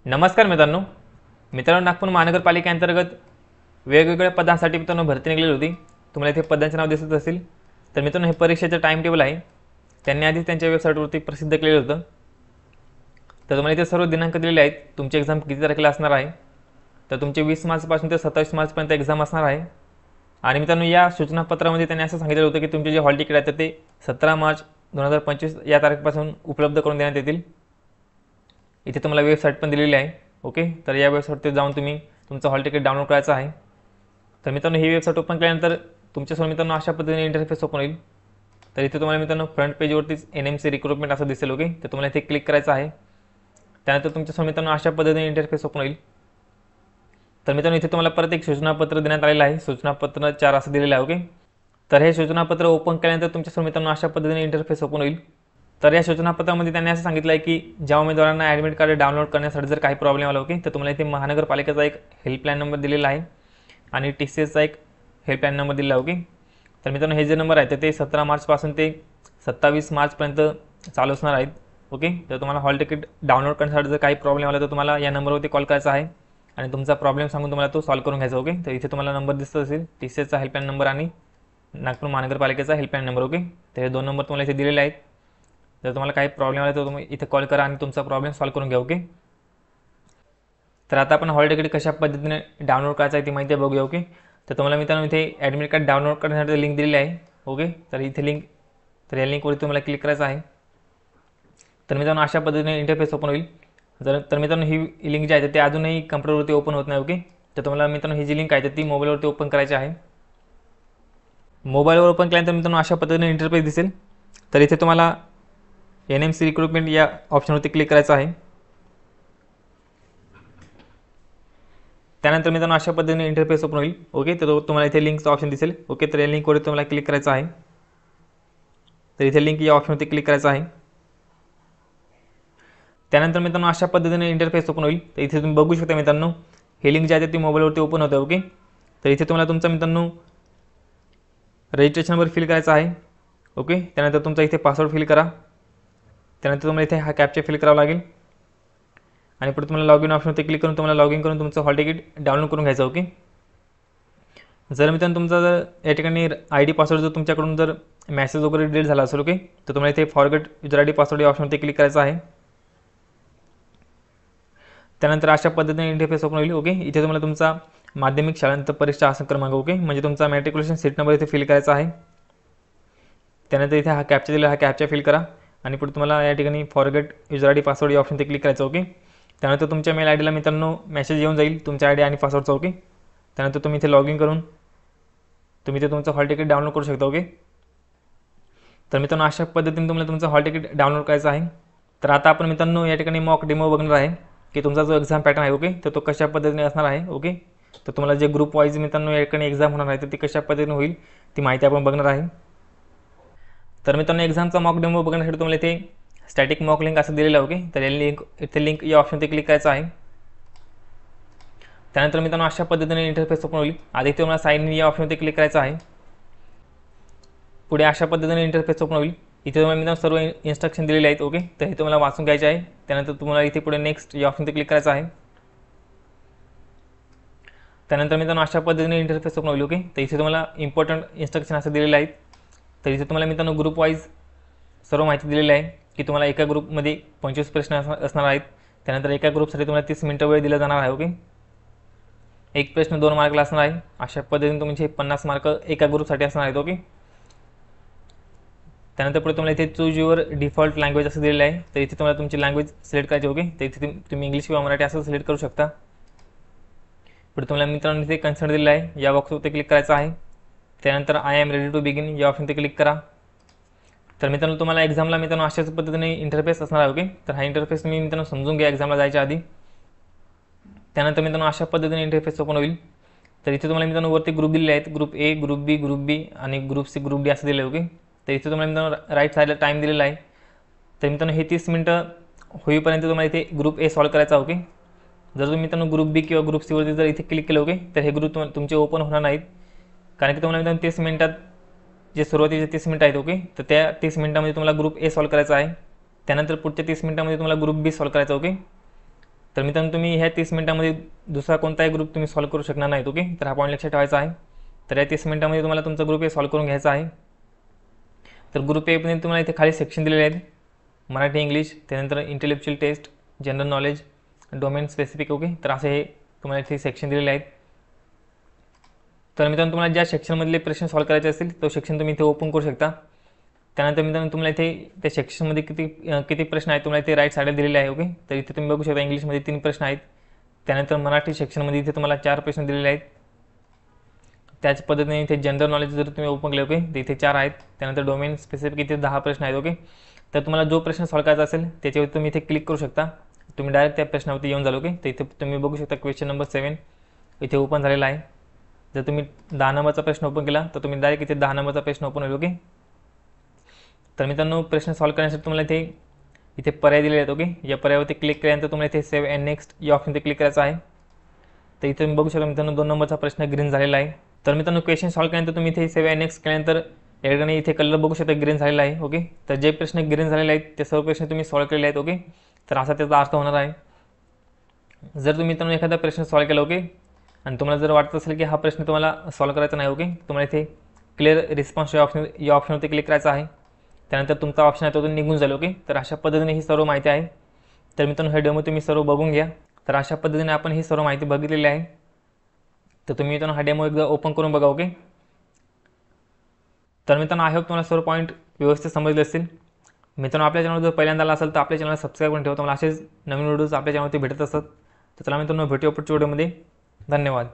नमस्कार मित्रांनो. नागपूर महानगरपालिकेअंतर्गत वेगवेगळ्या पदांसाठी मित्रांनो भरती निघाली होती. तुम्हाला इथे पदांचे नाव दिसत असेल तर मित्रांनो हे परीक्षेचं टाइम टेबल आहे. त्यांनी आधी त्यांच्या वेबसाईटवरती प्रसिद्ध केलेलं होतं. तर तुम्हाला इथे सर्व दिनांक दिलेले आहेत. तुमची एक्झाम किती तारखेला असणार आहे तर तुमचे 20 मार्चपासून ते 27 मार्चपर्यंत एक्झाम असणार आहे. आणि मित्रांनो या सूचनापत्रामध्ये त्यांनी असं सांगितलं होतं की तुमचे जे हॉल तिकीट आहेत ते 17 मार्च 2025 या तारखेपासून उपलब्ध करून देण्यात येतील. इथे तुम्हाला वेबसाईट पण दिलेली आहे. ओके, तर या वेबसाईटवर जाऊन तुम्ही तुमचं हॉल तिकीट डाउनलोड करायचं आहे. तर मित्रांनो ही वेबसाईट ओपन केल्यानंतर तुमच्यासमोर मित्रांनो अशा पद्धतीने इंटरफेस ओपन होईल. तर इथे तुम्हाला मित्रांनो फ्रंट पेजवरतीच NMC रिक्रुटमेंट असं दिसेल. ओके, तर तुम्हाला इथे क्लिक करायचं आहे. त्यानंतर तुमच्यासमोर मित्रांनो अशा पद्धतीने इंटरफेस ओपन होईल. तर मित्रांनो इथे तुम्हाला परत एक सूचनापत्र देण्यात आलेलं आहे. सूचनापत्र 4 असं दिलेलं आहे. ओके, तर हे सूचनापत्र ओपन केल्यानंतर तुमच्यासमोर मित्रांनो अशा पद्धतीने इंटरफेस ओपन होईल. तर या सूचनापत्रामध्ये त्यांनी असं सांगितलं आहे की ज्या उमेदवारांना ॲडमिट कार्ड डाउनलोड करण्यासाठी जर काही प्रॉब्लेम आला ओके तर तुम्हाला इथे महानगरपालिकेचा एक हेल्पलाईन नंबर दिलेला आहे आणि TCSचा एक हेल्पलाईन नंबर दिलेला आहे. ओके, तर मित्रांनो हे जे नंबर आहे ते 17 मार्चपासून ते 27 मार्चपर्यंत चालू असणार आहेत. ओके, तर तुम्हाला हॉल तिकीट डाउनलोड करण्यासाठी जर काही प्रॉब्लेम आला तर तुम्हाला या नंबरवरती कॉल करायचा आहे आणि तुमचा प्रॉब्लेम सांगून तुम्हाला तो सॉल्व्ह करून घ्यायचा. ओके, तर इथे तुम्हाला नंबर दिसत असेल TCSचा हेल्पलाईन नंबर आणि नागपूर महानगरपालिकेचा हेल्पलाईन नंबर. ओके, तर हे 2 नंबर तुम्हाला इथे दिलेले आहेत. जर तुम्हाला काही प्रॉब्लेम आला तर तुम्ही इथे कॉल करा आणि तुमचा प्रॉब्लेम सॉल्व्ह करून घ्या. ओके, तर आता आपण हॉल तिकीट कशा पद्धतीने डाउनलोड करायचं आहे ती माहिती बघूया. ओके, तर तुम्हाला मित्रांनो इथे ॲडमिट कार्ड डाउनलोड करण्यासाठी लिंक दिलेली आहे. ओके, तर इथे लिंक तर या लिंकवरती तुम्हाला क्लिक करायचं आहे. तर मित्रांनो अशा पद्धतीने इंटरफेस ओपन होईल. तर मित्रांनो ही लिंक जी आहे ते अजूनही कम्प्युटरवरती ओपन होत नाही. ओके, तर तुम्हाला मित्रांनो ही जी लिंक आहे ती मोबाईलवरती ओपन करायची आहे. मोबाईलवर ओपन केल्यानंतर मित्रांनो अशा पद्धतीने इंटरफेस दिसेल. तर इथे तुम्हाला NMC रिक्रुटमेंट या ऑप्शनवरती क्लिक करायचं आहे. त्यानंतर मित्रांनो अशा पद्धतीने इंटरफेस ओपन होईल. ओके, तर तुम्हाला इथे लिंकचं ऑप्शन दिसेल. ओके, तर या लिंकवर तुम्हाला क्लिक करायचं आहे. तर इथे लिंक या ऑप्शनवरती क्लिक करायचं आहे. त्यानंतर मित्रांनो अशा पद्धतीने इंटरफेस ओपन होईल. तर इथे तुम्ही बघू शकता मित्रांनो हे लिंक जे आहे ती मोबाईलवरती ओपन होतं. ओके, तर इथे तुम्हाला तुमचा मित्रांनो रजिस्ट्रेशन नंबर फिल करायचा आहे. ओके, त्यानंतर तुमचा इथे पासवर्ड फिल करा. त्यानंतर तुम्हाला इथे हा कॅप्चा फिल करावा लागेल आणि पुढे तुम्हाला लॉग इन ऑप्शनवरती क्लिक करून तुम्हाला लॉग इन करून तुमचं हॉल तिकीट डाउनलोड करून घ्यायचं. ओके, जर मित्रांनो तुमचा जर या ठिकाणी ID पासवर्ड जर तुमच्याकडून जर मेसेज वगैरे डिलीट झाला असेल ओके तर तुम्हाला इथे फॉरगेट युजर ID पासवर्ड या ऑप्शनवरती क्लिक करायचं आहे. त्यानंतर अशा पद्धतीने इंटरफेस ओपन होईल. ओके, इथे तुम्हाला तुमचा माध्यमिक शाळांत परीक्षा आसन क्रमांक ओके म्हणजे तुमचा मॅट्रिक्युलेशन सीट नंबर इथे फिल करायचा आहे. त्यानंतर इथे हा कॅप्चा दिला हा कॅप्चा फिल करा आणि पुढे तुम्हाला या ठिकाणी फॉरगेट युजर ID पासवर्ड या ऑप्शनवरती क्लिक करायचं. ओके, त्यानंतर तुमच्या मेल IDला मित्रांनो मेसेज येऊन जाईल तुमच्या ID आणि पासवर्डचा. ओके, त्यानंतर तुम्ही इथे लॉग इन करून तुम्ही इथे तुमचं हॉल तिकीट डाउनलोड करू शकता. ओके, तर मित्रांनो अशा पद्धतीने तुम्हाला तुमचं हॉल तिकीट डाउनलोड करायचं आहे. तर आता आपण मित्रांनो या ठिकाणी मॉक डेमो बघणार आहे की तुमचा जो एक्झाम पॅटर्न आहे ओके तर तो कशा पद्धतीने असणार आहे. ओके, तर तुम्हाला जे ग्रुप वाईज मित्रांनो या ठिकाणी एक्झाम होणार आहे तर ती कशा पद्धतीने होईल ती माहिती आपण बघणार आहे. तर मित्रांनो एक्झामचा मॉक डेमो बघण्यासाठी तुम्हाला इथे स्टॅटिक मॉक लिंक असं दिलेलं आहे. ओके, तर या लिंक या ऑप्शनवरती क्लिक करायचं आहे. त्यानंतर मित्रांनो अशा पद्धतीने इंटरफेस ओपन होईल. आधी तुम्हाला साइन इन या ऑप्शनवरती क्लिक करायचं आहे. पुढे अशा पद्धतीने इंटरफेस ओपन होईल. इथे तुम्हाला मित्रांनो सर्व इन्स्ट्रक्शन दिलेले आहेत. ओके, तर हे तुम्हाला वाचून घ्यायचे आहे. त्यानंतर तुम्हाला इथे पुढे नेक्स्ट या ऑप्शनवरती क्लिक करायचं आहे. त्यानंतर मित्रांनो अशा पद्धतीने इंटरफेस ओपन होईल. ओके, तर इथे तुम्हाला इम्पॉर्टंट इन्स्ट्रक्शन असं दिलेले आहेत. तर इथे तुम्हाला मित्रांनो ग्रुप वाईज सर्व माहिती दिलेली आहे की तुम्हाला एका ग्रुपमध्ये 25 प्रश्न असणार आहेत. त्यानंतर एका ग्रुपसाठी तुम्हाला 30 मिनिटं वेळ दिला जाणार आहे. ओके, एक प्रश्न 2 मार्कला असणार आहे. अशा पद्धतीने तुमचे 50 मार्क एका ग्रुपसाठी असणार आहेत. ओके, त्यानंतर पुढे तुम्हाला इथे चूज युअर डिफॉल्ट लँग्वेज असं दिलेलं आहे. तर इथे तुम्हाला तुमची लँग्वेज सिलेक्ट करायची. ओके, तर इथे तुम्ही इंग्लिश किंवा मराठी असं सिलेक्ट करू शकता. पुढे तुम्हाला मित्रांनो इथे कन्सर्ट दिलेला आहे या बॉक्सवरती क्लिक करायचं आहे. त्यानंतर I am ready to begin या ऑप्शनवरती क्लिक करा. तर मित्रांनो तुम्हाला एक्झामला मित्रांनो अशाच पद्धतीने इंटरफेस असणार आहे. ओके, तर हा इंटरफेस तुम्ही मित्रांनो समजून घ्या एक्झामला जायच्या आधी. त्यानंतर मित्रांनो अशा पद्धतीने इंटरफेस ओपन होईल. तर इथे तुम्हाला मित्रांनो वरती ग्रुप दिलेले आहेत. Group A, group B, group B आणि ग्रुप C, ग्रुप D असं दिलं आहे. ओके, तर इथे तुम्हाला मित्रांनो राईट साईडला टाईम दिलेला आहे. तर मित्रांनो हे 30 मिनटं होईपर्यंत तुम्हाला इथे ग्रुप A सॉल्व्ह करायचा. ओके, जर तुम्ही मित्रांनो ग्रुप B किंवा ग्रुप C वरती जर इथे क्लिक केलं ओके तर हे ग्रुप तुमचे ओपन होणार नाहीत. कारण की तुम्हाला मित्रांनो 30 मिनिटात जे सुरुवातीचे 30 मिनिटं आहेत ओके तर त्या 30 मिनिटामध्ये तुम्हाला ग्रुप A सॉल्व्ह करायचा आहे. त्यानंतर पुढच्या 30 मिनिटामध्ये तुम्हाला ग्रुप B सॉल्व्ह करायचा. ओके, तर मित्रांनो तुम्ही ह्या 30 मिनिटामध्ये दुसरा कोणताही ग्रुप तुम्ही सॉल्व्ह करू शकणार नाहीत. ओके, तर हा पॉईंट लक्षात ठेवायचा आहे. तर या 30 मिनिटामध्ये तुम्हाला तुमचा ग्रुप ए सॉल्व्ह करून घ्यायचा आहे. तर ग्रुप ए मध्ये तुम्हाला इथे खाली सेक्शन दिलेले आहेत, मराठी, इंग्लिश, त्यानंतर intellectual test, general knowledge, domain specific. Okay, तर असे हे तुम्हाला इथे सेक्शन दिलेले आहेत. तर मित्रांनो तुम्हाला ज्या सेक्शनमधले प्रश्न सॉल्व्ह करायचे असतील तो सेक्शन तुम्ही इथे ओपन करू शकता. त्यानंतर मित्रांनो तुम्हाला इथे त्या सेक्शनमध्ये किती प्रश्न आहेत तुम्हाला इथे राईट साईडला दिलेले आहे. ओके, तर इथे तुम्ही बघू शकता इंग्लिशमध्ये 3 प्रश्न आहेत. त्यानंतर मराठी सेक्शनमध्ये इथे तुम्हाला 4 प्रश्न दिलेले आहेत. त्याच पद्धतीने इथे जनरल नॉलेज जर तुम्ही ओपन केले, ओके, तर इथे 4 आहेत. त्यानंतर डोमेन स्पेसिफिक इथे 10 प्रश्न आहेत. ओके, तर तुम्हाला जो प्रश्न सॉल्व्ह करायचा असेल त्याच्यावर तुम्ही इथे क्लिक करू शकता. तुम्ही डायरेक्ट त्या प्रश्नावरती येऊन जाल. ओके, तर इथे तुम्ही बघू शकता क्वेश्चन नंबर 7 इथे ओपन झालेला आहे. जर तुम्ही 10 नंबरचा प्रश्न ओपन केला तर तुम्ही डायरेक्ट इथे 10 नंबरचा प्रश्न ओपन होईल. ओके, तर मित्रांनो प्रश्न सॉल्व्ह करण्यासाठी तुम्हाला इथे पर्याय दिलेले आहेत. ओके, या पर्यायावरती क्लिक केल्यानंतर तुम्हाला इथे सेव्ह अँड नेक्स्ट या ऑप्शनवरती क्लिक करायचं आहे. तर इथे तुम्ही बघू शकता मित्रांनो 2 नंबरचा प्रश्न ग्रीन झालेला आहे. तर मित्रांनो क्वेश्चन सॉल्व्ह केल्यानंतर तुम्ही इथे सेव्ह अँड नेक्स्ट केल्यानंतर या ठिकाणी इथे कलर बघू शकता ग्रीन झालेला आहे. ओके, तर जे प्रश्न ग्रीन झालेले आहेत ते सर्व प्रश्न तुम्ही सॉल्व्ह केलेले आहेत. ओके, तर असा त्याचा अर्थ होणार आहे. जर तुम्ही मित्रांनो एखादा प्रश्न सॉल्व्ह केला, ओके, आणि तुम्हाला जर वाटत असेल की हा प्रश्न तुम्हाला सॉल्व्ह करायचा नाही, ओके, तुम्हाला इथे क्लिअर रिस्पॉन्स या ऑप्शनवरती क्लिक करायचा आहे. त्यानंतर तुमचा ऑप्शन आहे तो निघून जाईल. ओके, तर अशा पद्धतीने ही सर्व माहिती आहे. तर मित्रांनो हे डेमो तुम्ही सर्व बघून घ्या. तर अशा पद्धतीने आपण ही सर्व माहिती बघितलेली आहे. तर तुम्ही मित्रांनो हा डेमो एकदा ओपन करून बघा. ओके, तर मित्रांनो आय होप तुम्हाला सर्व पॉईंट व्यवस्थित समजले असतील. मित्रांनो आपल्या चॅनल जर पहिल्यांदा आला असेल तर आपल्या चॅनलला सबस्क्राईब करून ठेवा. तुम्हाला असेच नवीन व्हिडिओज आपल्या चॅनलवरती भेटत असतात. तर चला मित्रांनो भेटूया पुढच्या व्हिडिओमध्ये. धन्यवाद.